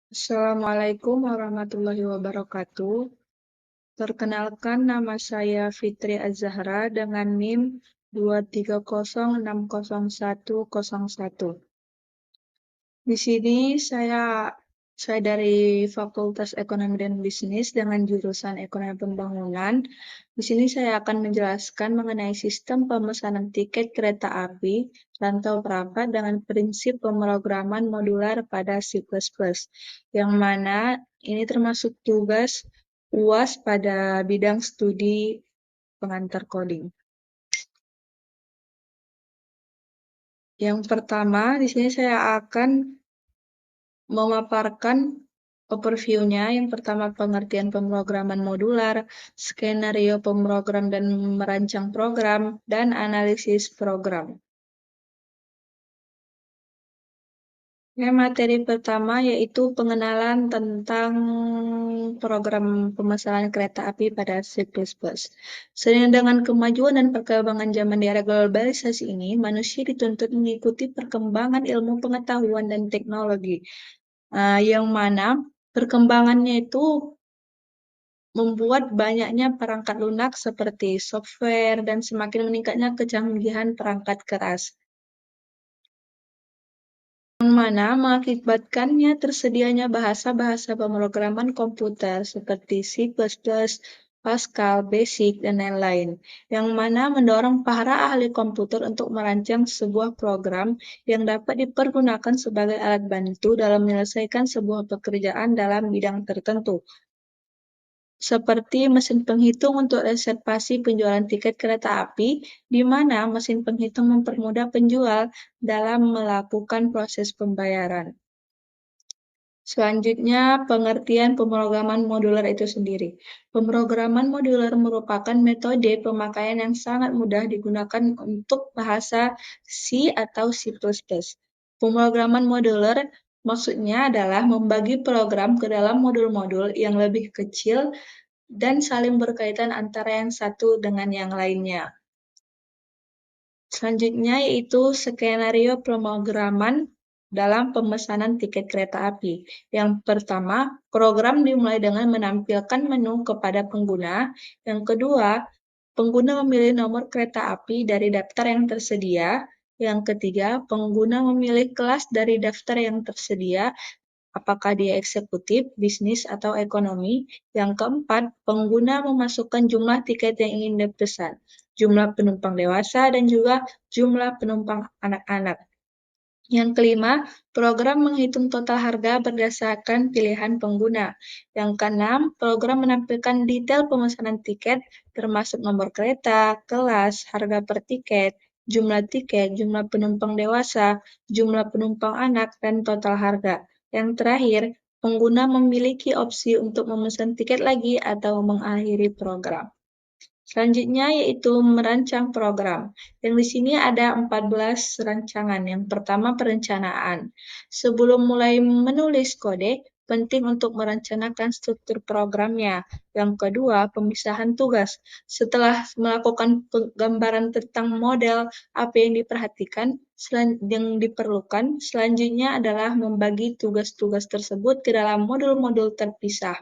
Assalamualaikum warahmatullahi wabarakatuh. Perkenalkan nama saya Fitri Az-Zahra dengan NIM 230600101. Di sini saya dari Fakultas Ekonomi dan Bisnis dengan jurusan Ekonomi Pembangunan. Di sini saya akan menjelaskan mengenai sistem pemesanan tiket kereta api rantau perapat dengan prinsip pemrograman modular pada C++, yang mana ini termasuk tugas UAS pada bidang studi pengantar coding. Yang pertama, di sini saya akan memaparkan overview-nya. Yang pertama, pengertian pemrograman modular, skenario pemrogram dan merancang program, dan analisis program. Materi pertama yaitu pengenalan tentang program pemesanan kereta api pada C++. Seiring dengan kemajuan dan perkembangan zaman di era globalisasi ini, manusia dituntut mengikuti perkembangan ilmu pengetahuan dan teknologi, yang mana perkembangannya itu membuat banyaknya perangkat lunak seperti software dan semakin meningkatnya kecanggihan perangkat keras, yang mana mengakibatkannya tersedianya bahasa-bahasa pemrograman komputer seperti C++, Pascal, Basic, dan lain-lain, yang mana mendorong para ahli komputer untuk merancang sebuah program yang dapat dipergunakan sebagai alat bantu dalam menyelesaikan sebuah pekerjaan dalam bidang tertentu, seperti mesin penghitung untuk reservasi penjualan tiket kereta api, di mana mesin penghitung mempermudah penjual dalam melakukan proses pembayaran. Selanjutnya, pengertian pemrograman modular itu sendiri. Pemrograman modular merupakan metode pemakaian yang sangat mudah digunakan untuk bahasa C atau C++. Pemrograman modular maksudnya adalah membagi program ke dalam modul-modul yang lebih kecil dan saling berkaitan antara yang satu dengan yang lainnya. Selanjutnya yaitu skenario pemrograman dalam pemesanan tiket kereta api. Yang pertama, program dimulai dengan menampilkan menu kepada pengguna. Yang kedua, pengguna memilih nomor kereta api dari daftar yang tersedia. Yang ketiga, pengguna memilih kelas dari daftar yang tersedia, apakah dia eksekutif, bisnis, atau ekonomi. Yang keempat, pengguna memasukkan jumlah tiket yang ingin dipesan, jumlah penumpang dewasa, dan juga jumlah penumpang anak-anak. Yang kelima, program menghitung total harga berdasarkan pilihan pengguna. Yang keenam, program menampilkan detail pemesanan tiket, termasuk nomor kereta, kelas, harga per tiket, jumlah penumpang dewasa, jumlah penumpang anak, dan total harga. Yang terakhir, pengguna memiliki opsi untuk memesan tiket lagi atau mengakhiri program. Selanjutnya yaitu merancang program. Yang di sini ada 14 rancangan. Yang pertama, perencanaan. Sebelum mulai menulis kode, penting untuk merencanakan struktur programnya. Yang kedua, pemisahan tugas. Setelah melakukan penggambaran tentang model apa yang diperhatikan, yang diperlukan, selanjutnya adalah membagi tugas-tugas tersebut ke dalam modul-modul terpisah.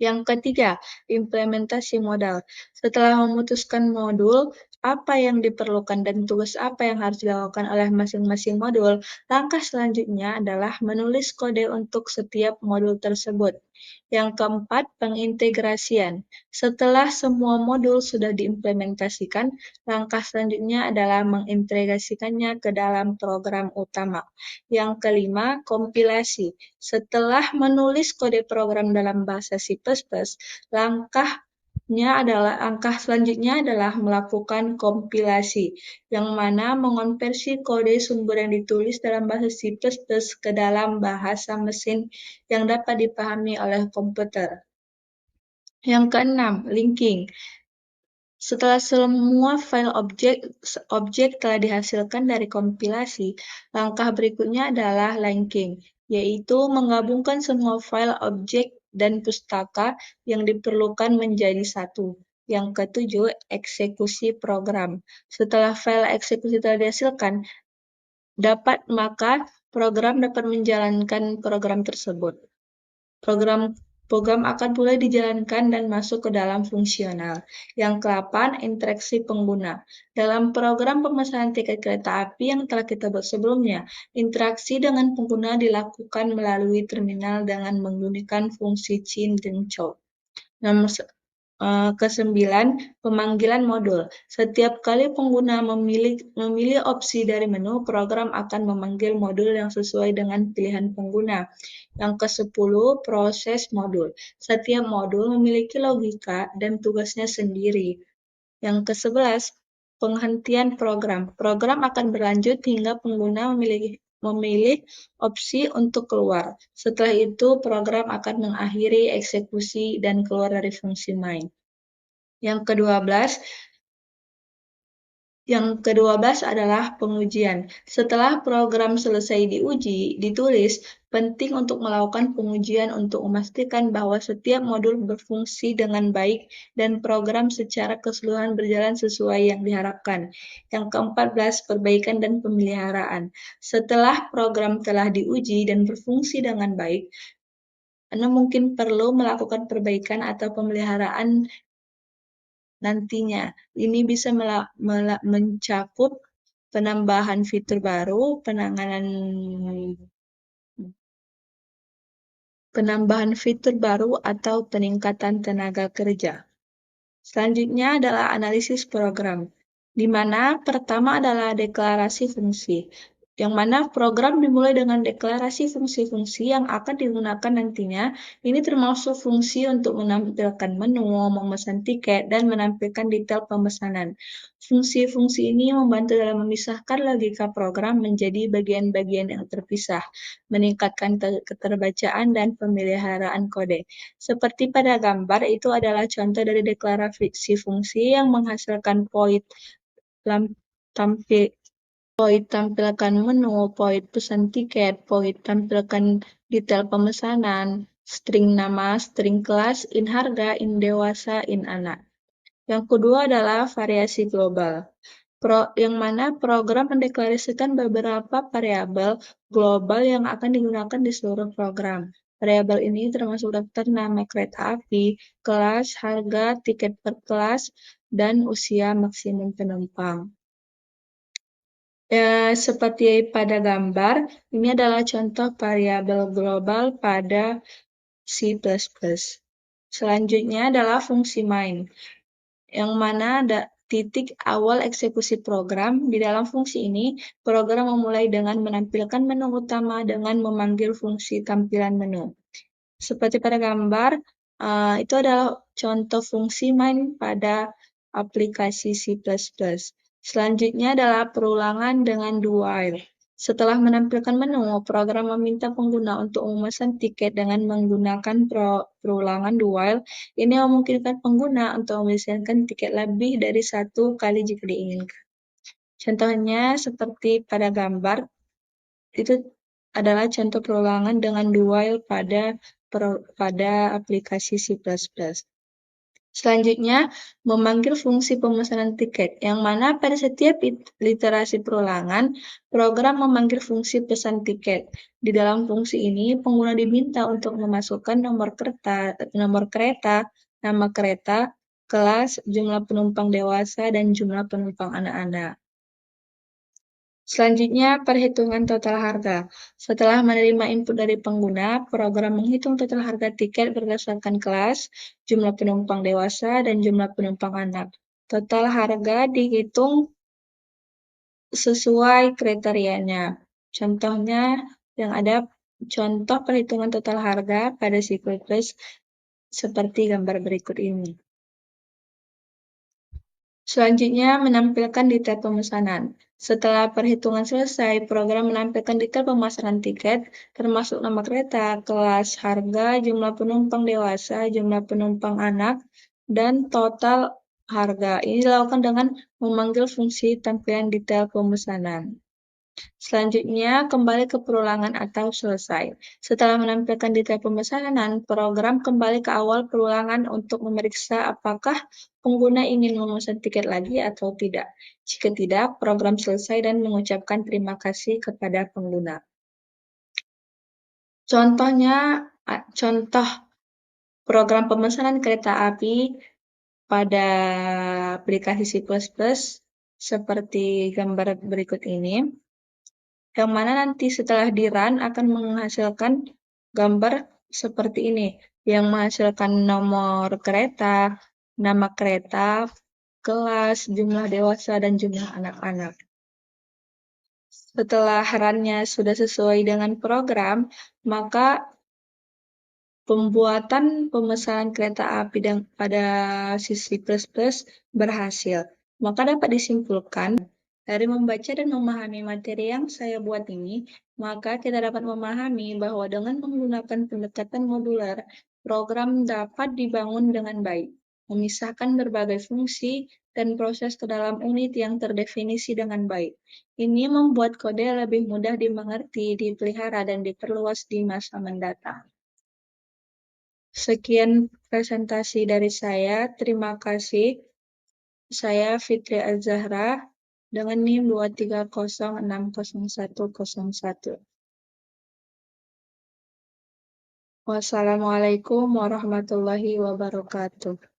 Yang ketiga, implementasi modal. Setelah memutuskan modul, apa yang diperlukan dan tugas apa yang harus dilakukan oleh masing-masing modul, langkah selanjutnya adalah menulis kode untuk setiap modul tersebut. Yang keempat, pengintegrasian. Setelah semua modul sudah diimplementasikan, langkah selanjutnya adalah mengintegrasikannya ke dalam program utama. Yang kelima, kompilasi. Setelah menulis kode program dalam bahasa C++, langkah selanjutnya adalah melakukan kompilasi, yang mana mengonversi kode sumber yang ditulis dalam bahasa C++ ke dalam bahasa mesin yang dapat dipahami oleh komputer. Yang keenam, linking. Setelah semua file objek telah dihasilkan dari kompilasi, langkah berikutnya adalah linking, yaitu menggabungkan semua file objek dan pustaka yang diperlukan menjadi satu. Yang ketujuh, eksekusi program. Setelah file eksekusi telah dihasilkan, maka program dapat menjalankan program tersebut. Program program akan mulai dijalankan dan masuk ke dalam fungsional. Yang ke-8, interaksi pengguna. Dalam program pemesanan tiket kereta api yang telah kita buat sebelumnya, interaksi dengan pengguna dilakukan melalui terminal dengan menggunakan fungsi Chin dan Chow. Nomor Kesembilan, pemanggilan modul. Setiap kali pengguna memilih opsi dari menu, program akan memanggil modul yang sesuai dengan pilihan pengguna. Yang ke-10, proses modul. Setiap modul memiliki logika dan tugasnya sendiri. Yang ke-11, penghentian program. Program akan berlanjut hingga pengguna memilih opsi untuk keluar. Setelah itu, program akan mengakhiri eksekusi dan keluar dari fungsi main. Yang ke-12 adalah pengujian. Setelah program selesai ditulis, penting untuk melakukan pengujian untuk memastikan bahwa setiap modul berfungsi dengan baik dan program secara keseluruhan berjalan sesuai yang diharapkan. Yang ke-14, perbaikan dan pemeliharaan. Setelah program telah diuji dan berfungsi dengan baik, Anda mungkin perlu melakukan perbaikan atau pemeliharaan nantinya. Ini bisa mencakup penambahan fitur baru, atau peningkatan tenaga kerja. Selanjutnya adalah analisis program, di mana pertama adalah deklarasi fungsi, yang mana program dimulai dengan deklarasi fungsi-fungsi yang akan digunakan nantinya. Ini termasuk fungsi untuk menampilkan menu, memesan tiket, dan menampilkan detail pemesanan. Fungsi-fungsi ini membantu dalam memisahkan logika program menjadi bagian-bagian yang terpisah, meningkatkan keterbacaan dan pemeliharaan kode. Seperti pada gambar, itu adalah contoh dari deklarasi fungsi yang menghasilkan poin tampilkan menu, poin pesan tiket, poin tampilkan detail pemesanan, string nama, string kelas, in harga, in dewasa, in anak. Yang kedua adalah variasi global, yang mana program mendeklarasikan beberapa variabel global yang akan digunakan di seluruh program. Variabel ini termasuk daftar nama kereta api, kelas, harga, tiket per kelas, dan usia maksimum penumpang. Seperti pada gambar, ini adalah contoh variabel global pada C++. Selanjutnya adalah fungsi main, yang mana ada titik awal eksekusi program. Di dalam fungsi ini, program memulai dengan menampilkan menu utama dengan memanggil fungsi tampilan menu. Seperti pada gambar, itu adalah contoh fungsi main pada aplikasi C++. Selanjutnya adalah perulangan dengan do while. Setelah menampilkan menu, program meminta pengguna untuk memesan tiket dengan menggunakan perulangan do while. Ini memungkinkan pengguna untuk memesankan tiket lebih dari satu kali jika diinginkan. Contohnya seperti pada gambar, itu adalah contoh perulangan dengan do while pada aplikasi C++. Selanjutnya, memanggil fungsi pemesanan tiket, yang mana pada setiap iterasi perulangan, program memanggil fungsi pesan tiket. Di dalam fungsi ini, pengguna diminta untuk memasukkan nomor kereta, nama kereta, kelas, jumlah penumpang dewasa, dan jumlah penumpang anak-anak. Selanjutnya, perhitungan total harga. Setelah menerima input dari pengguna, program menghitung total harga tiket berdasarkan kelas, jumlah penumpang dewasa, dan jumlah penumpang anak. Total harga dihitung sesuai kriterianya. Contohnya, yang ada contoh perhitungan total harga pada C++ seperti gambar berikut ini. Selanjutnya, menampilkan detail pemesanan. Setelah perhitungan selesai, program menampilkan detail pemesanan tiket, termasuk nama kereta, kelas, harga, jumlah penumpang dewasa, jumlah penumpang anak, dan total harga. Ini dilakukan dengan memanggil fungsi tampilan detail pemesanan. Selanjutnya, kembali ke perulangan atau selesai. Setelah menampilkan detail pemesanan, program kembali ke awal perulangan untuk memeriksa apakah pengguna ingin memesan tiket lagi atau tidak. Jika tidak, program selesai dan mengucapkan terima kasih kepada pengguna. Contohnya, contoh program pemesanan kereta api pada aplikasi C++ seperti gambar berikut ini, yang mana nanti setelah di-run akan menghasilkan gambar seperti ini, yang menghasilkan nomor kereta, nama kereta, kelas, jumlah dewasa, dan jumlah anak-anak. Setelah run-nya sudah sesuai dengan program, maka pembuatan pemesanan kereta api pada sisi plus berhasil. Maka dapat disimpulkan, dari membaca dan memahami materi yang saya buat ini, maka kita dapat memahami bahwa dengan menggunakan pendekatan modular, program dapat dibangun dengan baik, memisahkan berbagai fungsi dan proses ke dalam unit yang terdefinisi dengan baik. Ini membuat kode lebih mudah dimengerti, dipelihara, dan diperluas di masa mendatang. Sekian presentasi dari saya. Terima kasih. Saya Fitri Azahra dengan NIM 230600101. Wassalamualaikum warahmatullahi wabarakatuh.